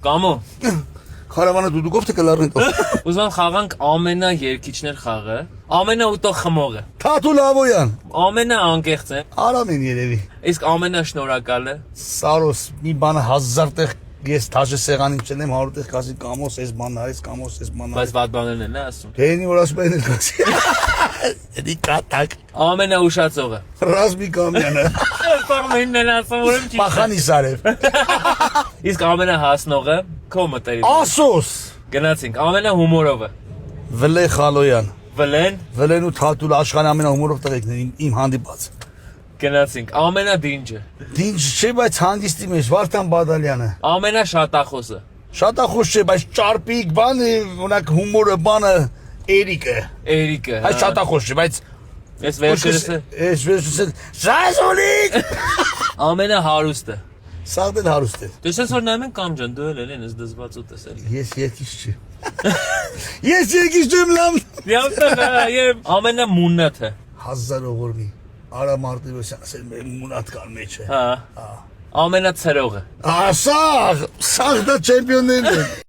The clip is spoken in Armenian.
Կամո, Խարավանը դուդուկով թե կլարնի տով։ ուզում եմ խաղանք ամենա երկիչներ խաղը, ամենա ուտող խմողը, Թաթու Լավոյան։ ամենա անկեղծը, Արամին երևի։ իսկ ամենա շնորհակալը։ Սարոս մի բանը 1000 տեղ ես թաժե սեղանին չնեմ 100 տեղ կասի կամոս էս բանն արես, կամոս էս բանն Բայց արես։ վատ բաներն են ասում։ Դենի որ ասում են կասի։ Էդի կատակ։ Ամենա ուշացողը։ Ռազմի կամյանը։ Սաղմենն են ասում, որում չի։ Պախանի Սարև։ Իսկ ամենա հասնողը, քո մտերի։ Ասոս։ Գնացինք, ամենա հումորովը։ Վլե Խալոյան։ Վլեն, Վլեն ու Թաթուլ աշխարհի ամենահումորով տղեկն են իմ հանդիպած։ գնացինք, ամենա դինջը, Դինջ չէ, բայց հանգիստի մեջ Վարդան Բադալյանը։ ամենա շատախոսը։ Շատախոս չէ, բայց ճարպիկ բանը, օրինակ հումորը բանը Էրիկը։ Էրիկը։ Այս շատախոս չէ, բայց Ես վերջերս Ես վերջերս Շազոլիկ։ ամենա հարուստը։ Սաղ դել հարուստ է։ Դες որ նայում են կամ ջան, դու էլ ես դզված ու տեսել։ Ես երկիչ չի։ Ես երկիչ չեմ լավ։ Եվ ամենա մուննաթը։ 1000 ողորմի։ Արա Մարտիրոսյան ասել մեր մունատ կար մեջը։ Հա։ Ամենա ցերողը։ Ասա, սաղ դա չեմպիոններն են։